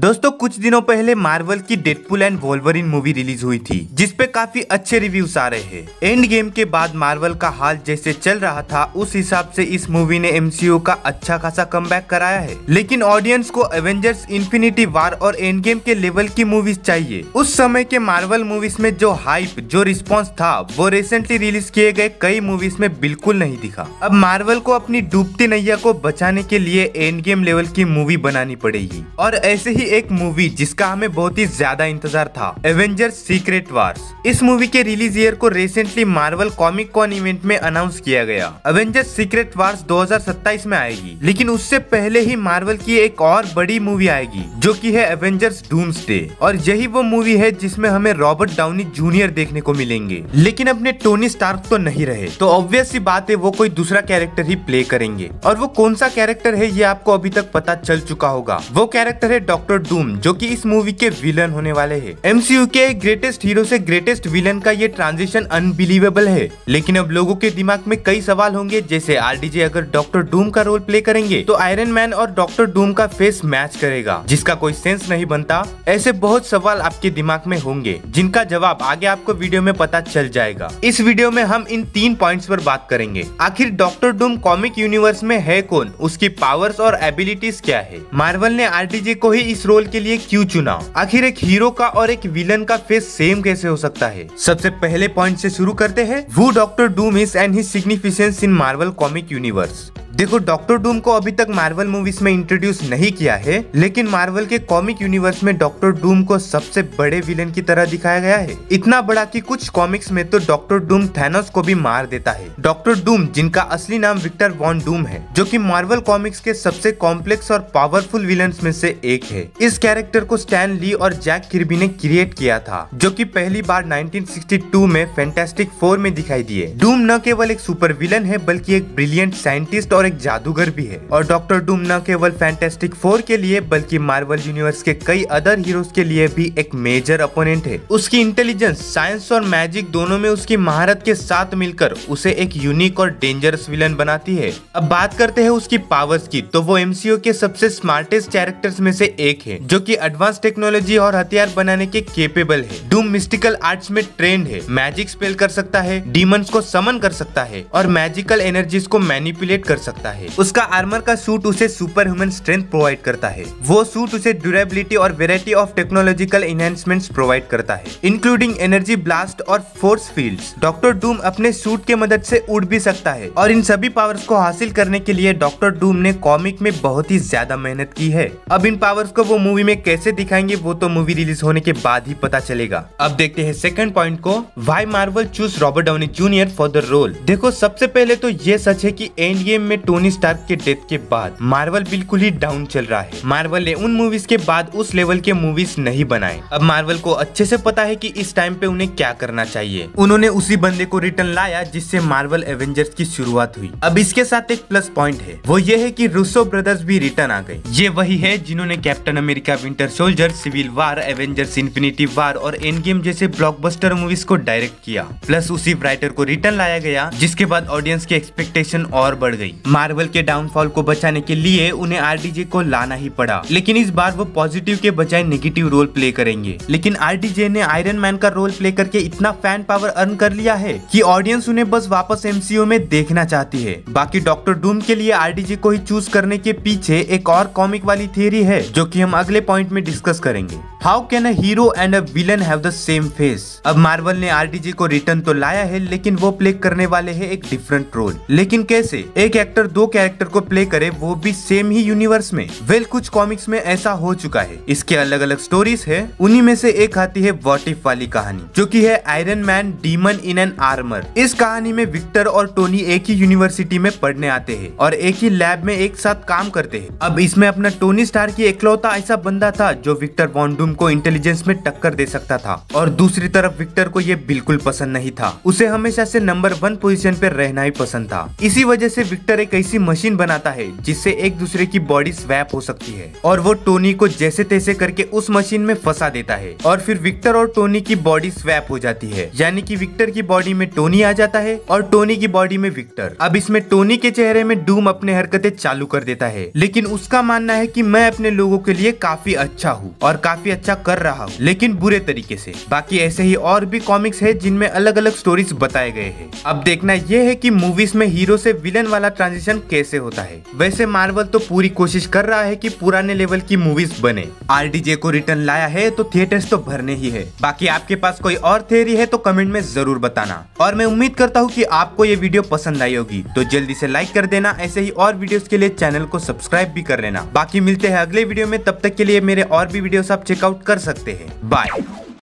दोस्तों कुछ दिनों पहले मार्वल की Deadpool and Wolverine movie release हुई थी, जिसपे काफी अच्छे रिव्यूज आ रहे हैं। एंड गेम के बाद मार्वल का हाल जैसे चल रहा था, उस हिसाब से इस मूवी ने एमसीयू का अच्छा खासा कमबैक कराया है। लेकिन ऑडियंस को एवेंजर्स, इन्फिनिटी वार और एंड गेम के लेवल की मूवीज चाहिए। उस समय के मार्वल मूवीज में जो हाइप, जो रिस्पॉन्स था, वो रिसेंटली रिलीज किए गए कई मूवीज में बिल्कुल नहीं दिखा। अब मार्वल को अपनी डूबती नैया को बचाने के लिए एंड गेम लेवल की मूवी बनानी पड़ेगी। और ऐसे ही एक मूवी जिसका हमें बहुत ही ज्यादा इंतजार था, एवेंजर्स सीक्रेट वार्स। इस मूवी के रिलीज ईयर को recently Marvel Comic Con event में अनाउंस किया गया। एवेंजर्स सीक्रेट वार्स 2027 में आएगी, लेकिन उससे पहले ही मार्वल की एक और बड़ी मूवी आएगी, जो की है एवेंजर्स डूम्सडे। और यही वो मूवी है जिसमें हमें रॉबर्ट डाउनी जूनियर देखने को मिलेंगे, लेकिन अपने टोनी स्टार्क तो नहीं रहे। तो ऑब्वियस सी बात है, वो कोई दूसरा कैरेक्टर ही प्ले करेंगे। और वो कौन सा कैरेक्टर है ये आपको अभी तक पता चल चुका होगा। वो कैरेक्टर है डॉक्टर डूम, जो कि इस मूवी के विलन होने वाले हैं। एमसीयू के ग्रेटेस्ट हीरो से ग्रेटेस्ट विलन का ये ट्रांजिशन अनबिलीवेबल है। लेकिन अब लोगों के दिमाग में कई सवाल होंगे, जैसे आरडीजे अगर डॉक्टर डूम का रोल प्ले करेंगे तो आयरन मैन और डॉक्टर डूम का फेस मैच करेगा, जिसका कोई सेंस नहीं बनता। ऐसे बहुत सवाल आपके दिमाग में होंगे, जिनका जवाब आगे आपको वीडियो में पता चल जाएगा। इस वीडियो में हम इन 3 पॉइंट्स पर बात करेंगे। आखिर डॉक्टर डूम कॉमिक यूनिवर्स में है कौन, उसकी पावर्स और एबिलिटीज क्या है, मार्वल ने आरडीजे को ही इस रोल के लिए क्यों चुना, आखिर एक हीरो का और एक विलन का फेस सेम कैसे हो सकता है। सबसे पहले पॉइंट से शुरू करते हैं, वो doctor doom is and his significance in Marvel comic universe. देखो, डॉक्टर डूम को अभी तक मार्वल मूवीज में इंट्रोड्यूस नहीं किया है, लेकिन मार्वल के कॉमिक यूनिवर्स में डॉक्टर डूम को सबसे बड़े विलन की तरह दिखाया गया है। इतना बड़ा कि कुछ कॉमिक्स में तो डॉक्टर डूम थैनोस को भी मार देता है। डॉक्टर डूम, जिनका असली नाम विक्टर वॉन डूम है, जो कि मार्वल कॉमिक्स के सबसे कॉम्प्लेक्स और पावरफुल विलन्स में से एक है। इस कैरेक्टर को स्टैन ली और जैक किर्बी ने क्रिएट किया था, जो कि पहली बार 1962 में फैंटास्टिक फोर में दिखाई दिए। डूम न केवल एक सुपर विलन है, बल्कि एक ब्रिलियंट साइंटिस्ट और एक जादूगर भी है। और डॉक्टर डूम न केवल फैंटास्टिक फोर के लिए, बल्कि मार्वल यूनिवर्स के कई अदर हीरोज के लिए भी एक मेजर अपोनेंट है। उसकी इंटेलिजेंस, साइंस और मैजिक दोनों में उसकी महारत के साथ मिलकर उसे एक यूनिक और डेंजरस विलन बनाती है। अब बात करते हैं उसकी पावर्स की, तो वो एमसीयू के सबसे स्मार्टेस्ट कैरेक्टर्स में से एक है, जो कि एडवांस टेक्नोलॉजी और हथियार बनाने के केपेबल है। डूम मिस्टिकल आर्ट्स में ट्रेंड है, मैजिक स्पेल कर सकता है, डीमंस को समन कर सकता है और मैजिकल एनर्जीज को मैनिपुलेट कर सकता है। उसका आर्मर का सूट उसे सुपर ह्यूमन स्ट्रेंथ प्रोवाइड करता है। वो सूट उसे ड्यूरेबिलिटी और variety of technological enhancements provide करता है, इंक्लूडिंग एनर्जी ब्लास्ट और फोर्स फील्ड्स। डॉक्टर डूम अपने सूट के मदद से उड़ भी सकता है। और इन सभी पावर्स को हासिल करने के लिए डॉक्टर डूम ने कॉमिक में बहुत ही ज्यादा मेहनत की है। अब इन पावर्स को वो मूवी में कैसे दिखाएंगे, वो तो मूवी रिलीज होने के बाद ही पता चलेगा। अब देखते हैं सेकंड पॉइंट को, why Marvel choose Robert Downey junior for the role. देखो, सबसे पहले तो ये सच है कि एंड गेम में टोनी स्टार्क के डेथ के बाद मार्वल बिल्कुल ही डाउन चल रहा है। मार्वल ने उन मूवीज के बाद उस लेवल के मूवीज नहीं बनाए। अब मार्वल को अच्छे से पता है कि इस टाइम पे उन्हें क्या करना चाहिए। उन्होंने उसी बंदे को रिटर्न लाया जिससे मार्वल एवेंजर्स की शुरुआत हुई। अब इसके साथ एक प्लस पॉइंट है, वो ये है कि रूसो ब्रदर्स भी रिटर्न आ गए। ये वही है जिन्होंने Captain America Winter Soldier, civil war, Avengers Infinity War और एंड गेम जैसे ब्लॉकबस्टर मूवीज को डायरेक्ट किया। प्लस उसी राइटर को रिटर्न लाया गया, जिसके बाद ऑडियंस की एक्सपेक्टेशन और बढ़ गई। मार्वल के डाउनफॉल को बचाने के लिए उन्हें आरडीजे को लाना ही पड़ा, लेकिन इस बार वो पॉजिटिव के बजाय नेगेटिव रोल प्ले करेंगे। लेकिन आरडीजे ने आयरन मैन का रोल प्ले करके इतना फैन पावर अर्न कर लिया है कि ऑडियंस उन्हें बस वापस एमसीयू में देखना चाहती है। बाकी डॉक्टर डूम के लिए आरडीजे को ही चूज करने के पीछे एक और कॉमिक वाली थियरी है, जो कि हम अगले पॉइंट में डिस्कस करेंगे। How can a hero and a villain have the same face. अब मार्वल ने आरडीजे को रिटर्न तो लाया है, लेकिन वो प्ले करने वाले है एक डिफरेंट रोल। लेकिन कैसे एक एक्टर 2 कैरेक्टर को प्ले करे, वो भी सेम ही यूनिवर्स में। वेल, कुछ कॉमिक्स में ऐसा हो चुका है। इसके अलग अलग स्टोरीज है। उन्हीं में से एक आती है व्हाट इफ वाली कहानी, जो कि है iron man demon in an armour. इस कहानी में विक्टर और टोनी एक ही यूनिवर्सिटी में पढ़ने आते हैं और एक ही लैब में एक साथ काम करते हैं। अब इसमें अपना टोनी स्टार्क ही इकलौता ऐसा बंदा था जो विक्टर वॉन डूम को इंटेलिजेंस में टक्कर दे सकता था। और दूसरी तरफ विक्टर को ये बिल्कुल पसंद नहीं था। उसे हमेशा से नंबर 1 पोजीशन पे रहना ही पसंद था। इसी वजह से विक्टर एक एक ऐसी मशीन बनाता है जिससे एक दूसरे की बॉडी स्वैप हो सकती है और वो टोनी को जैसे तैसे करके उस मशीन में फंसा देता है और फिर विक्टर और टोनी की बॉडी स्वैप हो जाती है, यानी कि विक्टर की बॉडी में टोनी आ जाता है और टोनी की बॉडी में विक्टर। अब इसमें टोनी के चेहरे में डूम अपने हरकतें चालू कर देता है, लेकिन उसका मानना है कि मैं अपने लोगों के लिए काफी अच्छा हूँ और काफी अच्छा कर रहा हूँ, लेकिन बुरे तरीके से। बाकी ऐसे ही और भी कॉमिक्स है जिनमें अलग अलग स्टोरीज बताए गए हैं। अब देखना यह है कि मूवीज में हीरो से विलन वाला ट्रांजिशन कैसे होता है। वैसे मार्वल तो पूरी कोशिश कर रहा है कि पुराने लेवल की मूवीज बने। RDJ को रिटर्न लाया है तो थिएटर्स तो भरने ही है। बाकी आपके पास कोई और थियरी है तो कमेंट में जरूर बताना और मैं उम्मीद करता हूँ कि आपको ये वीडियो पसंद आई होगी, तो जल्दी से लाइक कर देना। ऐसे ही और वीडियोस के लिए चैनल को सब्सक्राइब भी कर लेना। बाकी मिलते हैं अगले वीडियो में, तब तक के लिए मेरे और भी वीडियोस आप चेकआउट कर सकते हैं। बाय।